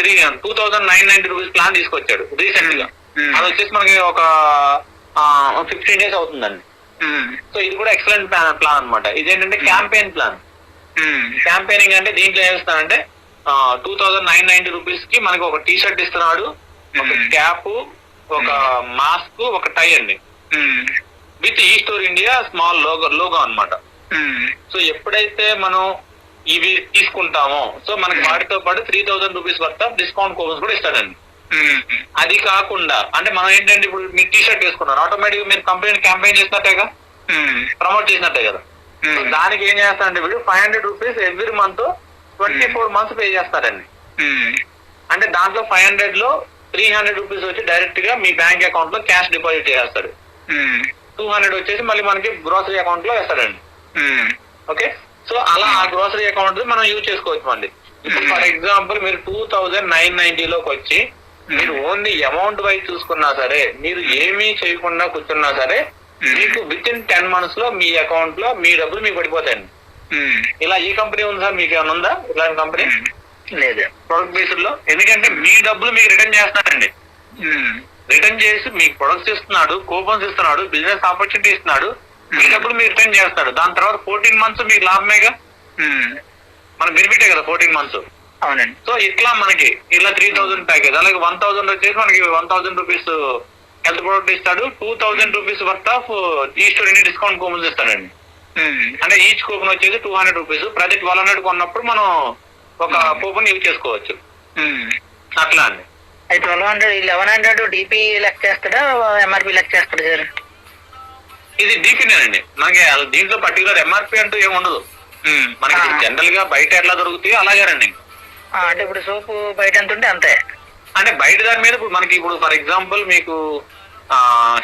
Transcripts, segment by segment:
2990 rupees plan తీసుకొచ్చాడు recent గా. అది వచ్చేసి మనకి ఒక 15 days అవుతుందండి. సో ఇది కూడా ఎక్సలెంట్ ప్లాన్ అనమాట. ఇదేంటంటే క్యాంపెయిన్ ప్లాన్. క్యాంపెయినింగ్ అంటే దీంట్లో ఏం ఇస్తానంటే 2990 రూపీస్ కి మనకి ఒక టీ షర్ట్ ఇస్తున్నాడు, ఒక క్యాప్, ఒక మాస్క్, ఒక టై అండి, విత్ ఈ స్టోర్ ఇండియా స్మాల్ లోగో అనమాట. సో ఎప్పుడైతే మనం ఇవి తీసుకుంటామో సో మనకి వాటితో పాటు 3000 rupees worth of discount coupons కూడా ఇస్తాడండి. అది కాకుండా అంటే మనం ఏంటంటే ఇప్పుడు మీరు టీ షర్ట్ వేసుకున్నారు, ఆటోమేటిక్ మీరు కంపెనీ క్యాంపెయిన్ చేసినట్టేగా, ప్రమోట్ చేసినట్టే కదా. దానికి ఏం చేస్తారంటే వీళ్ళు 500 rupees every month 24 months pay చేస్తారండి. అంటే దాంట్లో 500 లో 300 రూపీస్ వచ్చి డైరెక్ట్ గా మీ బ్యాంక్ అకౌంట్ లో క్యాష్ డిపాజిట్ చేస్తాడు. 200 వచ్చేసి మళ్ళీ మనకి గ్రోసరీ అకౌంట్ లో వేస్తాడండి. ఓకే, సో అలా ఆ గ్రోసరీ అకౌంట్ మనం యూజ్ చేసుకోవచ్చు అండి. ఇప్పుడు ఫర్ ఎగ్జాంపుల్ మీరు 2990 లోకి వచ్చి మీరు ఓన్లీ అమౌంట్ వైజ్ చూసుకున్నా సరే, మీరు ఏమీ చేయకుండా కూర్చున్నా సరే, మీకు విత్ ఇన్ 10 months లో మీ అకౌంట్ లో మీ డబ్బులు మీకు పడిపోతాయండి. ఇలా ఈ కంపెనీ ఉంది సార్, మీకు ఏమైనా ఉందా ఇలాంటి కంపెనీ? లేదు, ప్రొడక్ట్ బేస్డ్ లో. ఎందుకంటే మీ డబ్బులు మీకు రిటర్న్ చేస్తున్నారండి. రిటర్న్ చేసి మీకు ప్రొడక్ట్స్ ఇస్తున్నాడు, కూపన్స్ ఇస్తున్నాడు, బిజినెస్ ఆపర్చునిటీ ఇస్తున్నాడు, మీ డబ్బులు మీరు రిటర్న్ చేస్తాడు. దాని తర్వాత 14 months మీకు లాభమేగా, మన బెనిఫిటే కదా 14 months. అవునండి. సో ఇట్లా మనకి ఇలా 3000 ప్యాకేజ్, అలాగే 1000 వచ్చేసి మనకి 1000 రూపీస్ హెల్త్ ప్రొడక్ట్ ఇస్తాడు, 2000 రూపీస్ వర్త్ ఆఫ్ ఈ స్టోర్ ఇండియా డిస్కౌంట్ కూపన్స్ ఇస్తాడండి. అంటే ఈచ్ కూపన్ వచ్చేసి 200 రూపీస్. ప్రతి 1200 కొన్నప్పుడు మనం ఒక కూపన్ యూజ్ చేసుకోవచ్చు. అట్లా అండి. 1100 డిపి లెక్క చేస్తాడా, ఎంఆర్పి లెక్క చేస్తాడు సార్? ఇది డీపీనేనండి. మనకి దీంట్లో పర్టికులర్ ఎంఆర్పి అంటూ ఏమి ఉండదు. మనకి జనరల్ గా బయట ఎట్లా దొరుకుతాయో అలాగేనండి. అంటే ఇప్పుడు సోపు బయట ఎంత ఉంటే అంతే. అంటే బయట దాని మీద ఇప్పుడు మనకి ఇప్పుడు ఫర్ ఎగ్జాంపుల్ మీకు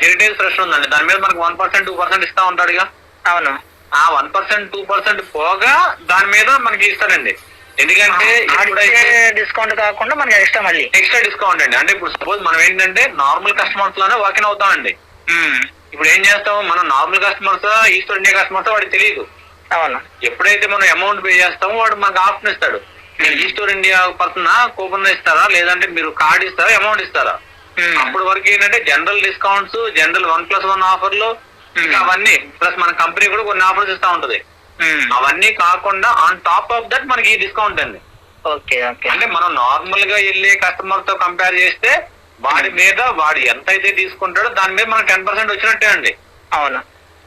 హెరిటేజ్ ఫ్రెష్ ఉందండి, దాని మీద మనకి 1% 2% ఇస్తా ఉంటాడుగా. అవును. ఆ 1% 2% పోగా దాని మీద మనకి ఇస్తాడండి. ఎందుకంటే డిస్కౌంట్ కాకుండా మనకి ఎక్స్ట్రా డిస్కౌంట్ అండి. అంటే ఇప్పుడు సపోజ్ మనం ఏంటంటే నార్మల్ కస్టమర్స్ లోనే వాకిన్ అవుతామండి. ఇప్పుడు ఏం చేస్తాం, మనం normal customers, east India customers వాడికి తెలియదు. అవును. ఎప్పుడైతే మనం అమౌంట్ పే చేస్తామో వాడు మనకు ఆప్షన్ ఇస్తాడు. మీరు ఈ స్టోర్ ఇండియా పర్సన్ కూపన్ ఇస్తారా, లేదంటే మీరు కార్డ్ ఇస్తారా, అమౌంట్ ఇస్తారా. అప్పటి వరకు ఏంటంటే జనరల్ డిస్కౌంట్స్, జనరల్ 1+1 ఆఫర్లు, అవన్నీ ప్లస్ మన కంపెనీ కూడా కొన్ని ఆఫర్స్ ఇస్తా ఉంటది. అవన్నీ కాకుండా ఆన్ టాప్ ఆఫ్ దట్ మనకి ఈ డిస్కౌంట్ అండి. Okay okay. అంటే మనం నార్మల్ గా వెళ్ళే కస్టమర్ తో కంపేర్ చేస్తే వాడి మీద వాడు ఎంత అయితే తీసుకుంటాడో దాని మీద మనకు 10% వచ్చినట్టే అండి. అవును.